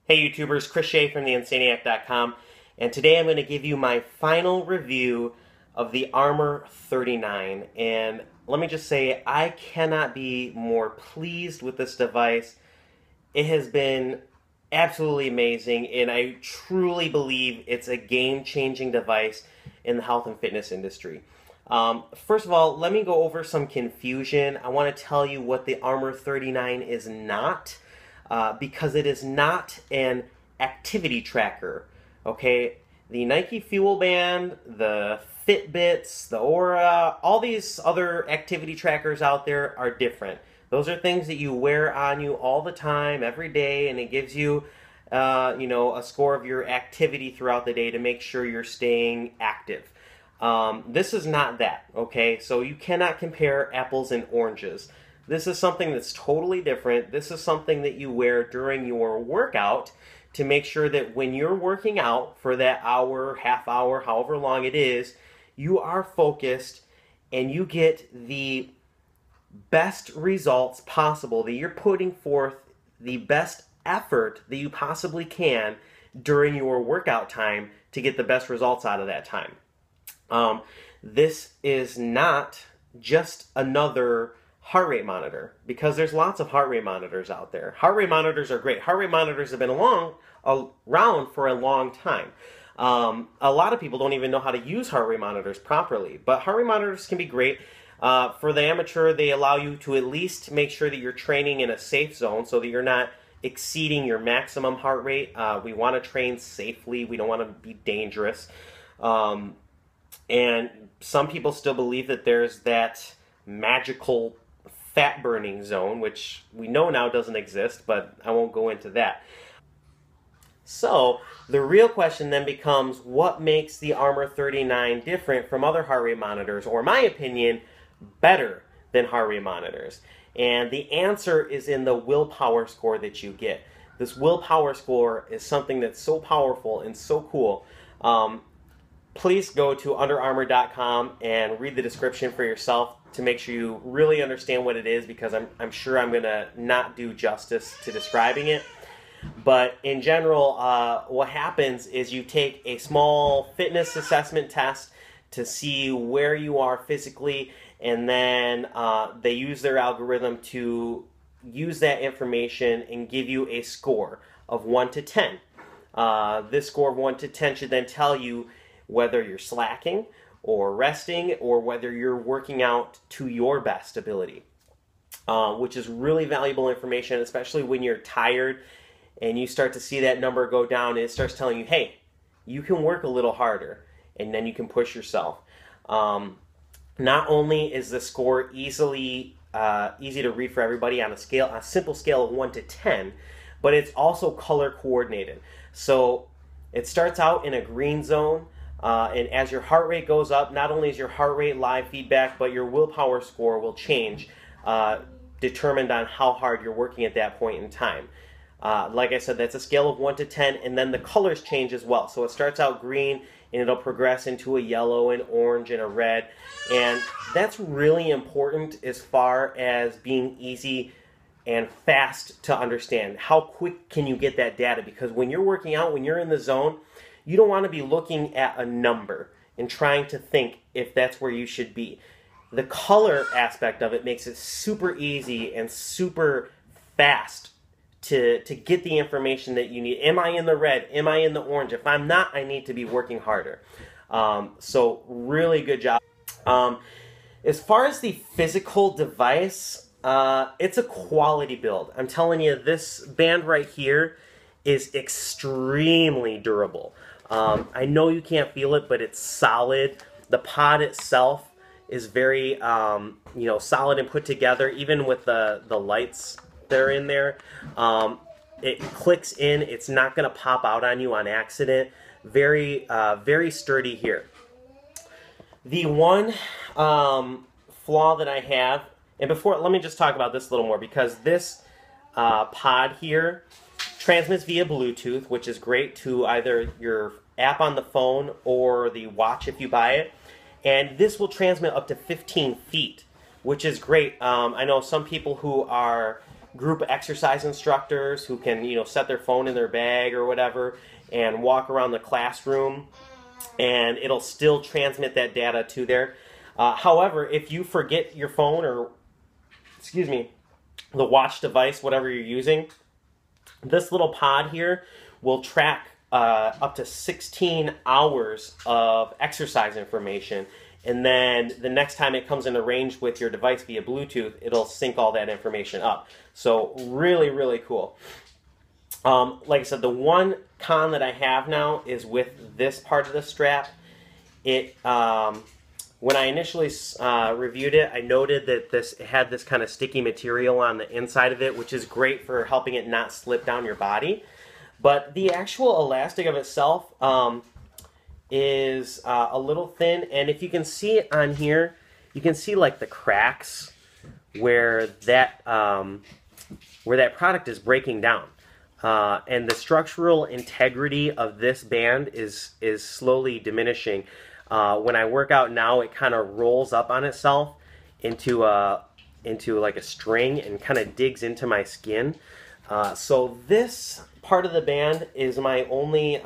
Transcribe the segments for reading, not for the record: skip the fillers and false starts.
Hey YouTubers, Chris Shea from theinsaniac.com, and today I'm going to give you my final review of the Armour39. And let me just say, I cannot be more pleased with this device. It has been absolutely amazing, and I truly believe it's a game-changing device in the health and fitness industry. First of all, let me go over some confusion. I want to tell you what the Armour39 is not. Because it is not an activity tracker, okay? The Nike Fuel Band, the Fitbits, the Aura, all these other activity trackers out there are different. Those are things that you wear on you all the time, every day, and it gives you, a score of your activity throughout the day to make sure you're staying active. This is not that, okay? So you cannot compare apples and oranges. This is something that's totally different. This is something that you wear during your workout to make sure that when you're working out for that hour, half hour, however long it is, you are focused and you get the best results possible, that you're putting forth the best effort that you possibly can during your workout time to get the best results out of that time. This is not just another heart rate monitor, because there's lots of heart rate monitors out there. Heart rate monitors are great. Heart rate monitors have been around for a long time. A lot of people don't even know how to use heart rate monitors properly, but heart rate monitors can be great. For the amateur, they allow you to at least make sure that you're training in a safe zone so that you're not exceeding your maximum heart rate. We want to train safely. We don't want to be dangerous. And some people still believe that there's that magical fat burning zone, which we know now doesn't exist, but I won't go into that. So the real question then becomes, what makes the Armour39 different from other heart rate monitors, or in my opinion, better than heart rate monitors? And the answer is in the willpower score that you get. This willpower score is something that's so powerful and so cool. Please go to underarmour.com and read the description for yourself to make sure you really understand what it is, because I'm sure I'm going to not do justice to describing it. But in general, what happens is you take a small fitness assessment test to see where you are physically, and then they use their algorithm to use that information and give you a score of 1 to 10. This score of 1 to 10 should then tell you whether you're slacking or resting, or whether you're working out to your best ability, which is really valuable information, especially when you're tired and you start to see that number go down, and it starts telling you, hey, you can work a little harder, and then you can push yourself. Not only is the score easy to read for everybody on a simple scale of 1 to 10, but it's also color coordinated. So it starts out in a green zone, and as your heart rate goes up, not only is your heart rate live feedback, but your willpower score will change, determined on how hard you're working at that point in time. Like I said, that's a scale of 1 to 10, and then the colors change as well. So it starts out green, and it'll progress into a yellow, an orange, and a red. And that's really important as far as being easy and fast to understand. How quick can you get that data? Because when you're working out, when you're in the zone, you don't want to be looking at a number and trying to think if that's where you should be. The color aspect of it makes it super easy and super fast to get the information that you need. Am I in the red? Am I in the orange? If I'm not, I need to be working harder. So really good job. As far as the physical device, it's a quality build. I'm telling you, this band right here is extremely durable. I know you can't feel it, but it's solid. The pod itself is very, solid and put together, even with the lights that are in there. It clicks in. It's not going to pop out on you on accident. Very, very sturdy here. The one flaw that I have, and let me just talk about this a little more, because this pod here transmits via Bluetooth, which is great to either your app on the phone or the watch if you buy it. And this will transmit up to 15 feet, which is great. I know some people who are group exercise instructors who can, set their phone in their bag or whatever and walk around the classroom, and it'll still transmit that data to there. However, if you forget your phone or, excuse me, the watch device, whatever you're using, this little pod here will track up to 16 hours of exercise information, and then the next time it comes into range with your device via Bluetooth, it'll sync all that information up. So really, really cool. Like I said, the one con that I have now is with this part of the strap. When I initially reviewed it, I noted that it had this kind of sticky material on the inside of it, which is great for helping it not slip down your body. But the actual elastic of itself is a little thin, and if you can see it on here, you can see like the cracks where that product is breaking down. And the structural integrity of this band is slowly diminishing. When I work out now, it kind of rolls up on itself into like a string and kind of digs into my skin. So this part of the band is my only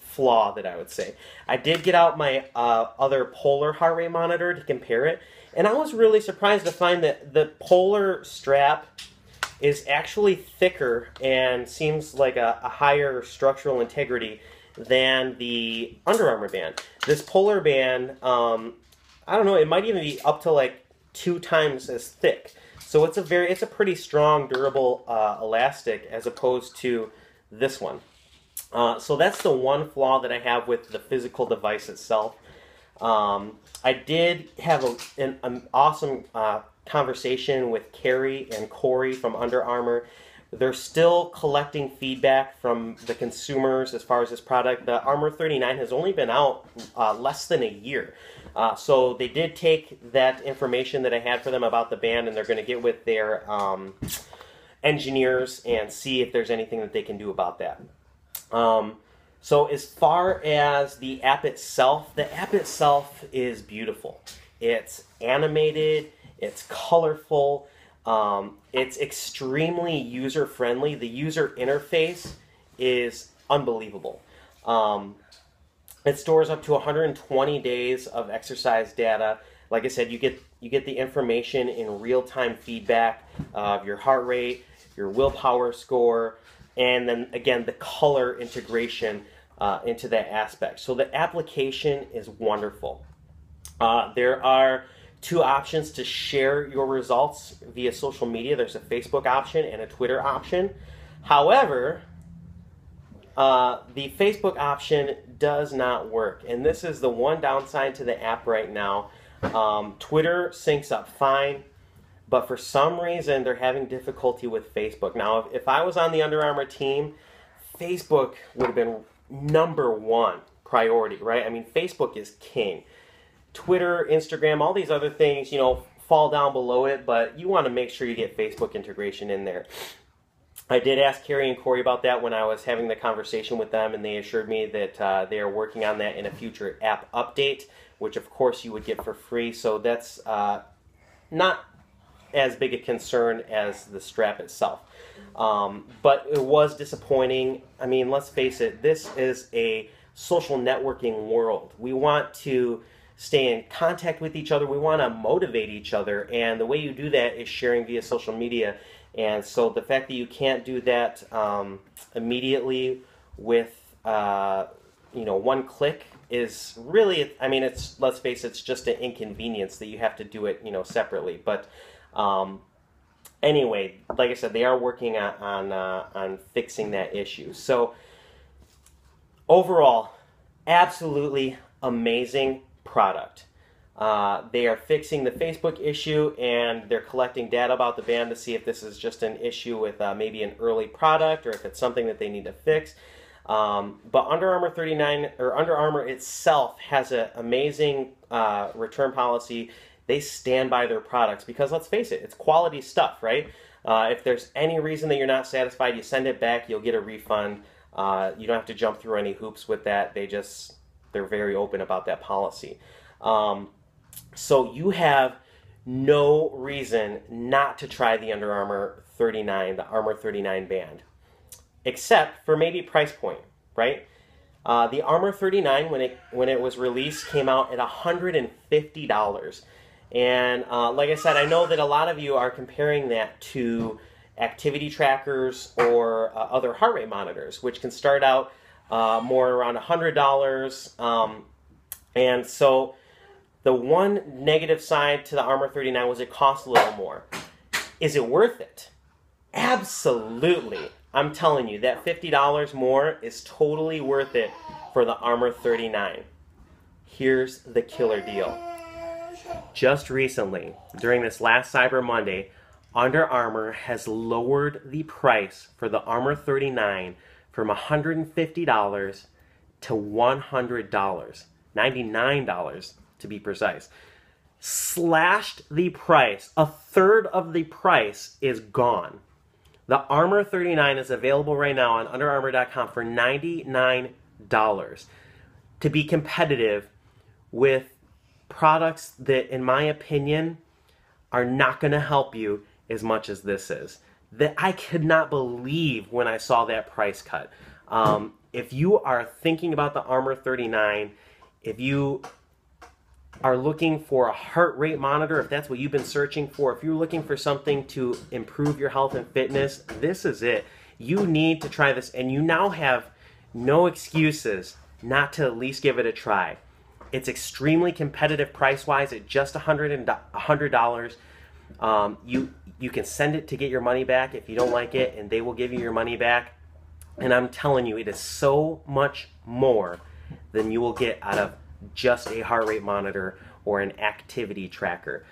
flaw that I would say. I did get out my other Polar heart rate monitor to compare it, and I was really surprised to find that the Polar strap is actually thicker and seems like a higher structural integrity than the Under Armour band. This Polar band, I don't know, it might even be up to like 2 times as thick. So it's a pretty strong, durable elastic as opposed to this one. So that's the one flaw that I have with the physical device itself. I did have an awesome conversation with Carrie and Corey from Under Armour. They're still collecting feedback from the consumers as far as this product. The Armour39 has only been out less than a year. So they did take that information that I had for them about the band, and they're going to get with their engineers and see if there's anything that they can do about that. So as far as the app itself is beautiful. It's animated, it's colorful, it's extremely user-friendly. The user interface is unbelievable. It stores up to 120 days of exercise data. Like I said, you get the information in real-time feedback of your heart rate, your willpower score, and then again the color integration into that aspect. So the application is wonderful. There are 2 options to share your results via social media. There's a Facebook option and a Twitter option. However, the Facebook option does not work, and this is the one downside to the app right now. Twitter syncs up fine, but for some reason they're having difficulty with Facebook. Now, if I was on the Under Armour team, Facebook would have been #1 priority, right? I mean, Facebook is king. Twitter, Instagram, all these other things, fall down below it, but you want to make sure you get Facebook integration in there. I did ask Carrie and Corey about that when I was having the conversation with them, and they assured me that they are working on that in a future app update, which of course you would get for free. So that's not as big a concern as the strap itself. But it was disappointing. I mean, let's face it, this is a social networking world. We want to stay in contact with each other. We want to motivate each other, and the way you do that is sharing via social media. And so the fact that you can't do that immediately with one click is really, I mean, let's face it, it's just an inconvenience that you have to do it separately. But anyway, like I said, they are working on fixing that issue. So overall, absolutely amazing product. They are fixing the Facebook issue, and they're collecting data about the band to see if this is just an issue with maybe an early product or if it's something that they need to fix. But Under Armour itself has an amazing return policy. They stand by their products because, let's face it, it's quality stuff, right? If there's any reason that you're not satisfied, you send it back, you'll get a refund. You don't have to jump through any hoops with that. They're very open about that policy. So you have no reason not to try the Under Armour 39, the Armour 39 band, except for maybe price point, right? The Armour 39, when it was released, came out at $150. And like I said, I know that a lot of you are comparing that to activity trackers or other heart rate monitors, which can start out more around $100. And so the one negative side to the Armour 39 was it cost a little more. Is it worth it? Absolutely. I'm telling you, that $50 more is totally worth it for the Armour 39. Here's the killer deal. Just recently, during this last Cyber Monday, Under Armour has lowered the price for the Armour 39 from $150 to $100. $99 to be precise. Slashed the price. A third of the price is gone. The Armour 39 is available right now on UnderArmour.com for $99 to be competitive with products that, in my opinion, are not going to help you as much as this is. That I could not believe when I saw that price cut. If you are thinking about the Armour 39, if you are looking for a heart rate monitor, if that's what you've been searching for, if you're looking for something to improve your health and fitness, this is it. You need to try this, and you now have no excuses not to at least give it a try. It's extremely competitive price-wise at just $100. You can send it to get your money back if you don't like it, and they will give you your money back. And I'm telling you, it is so much more than you will get out of just a heart rate monitor or an activity tracker.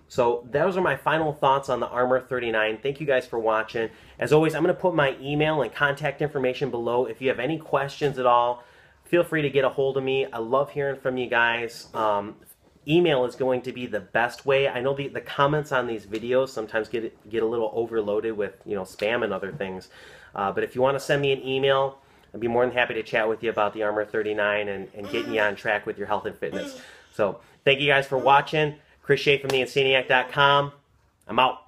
So those are my final thoughts on the Armour 39. Thank you guys for watching. As always, I'm going to put my email and contact information below. If you have any questions at all, feel free to get a hold of me. I love hearing from you guys. Email is going to be the best way. I know the comments on these videos sometimes get a little overloaded with spam and other things. But if you want to send me an email, I'd be more than happy to chat with you about the Armour 39 and getting you on track with your health and fitness. So thank you guys for watching. Chris Shea from theinsaniac.com. I'm out.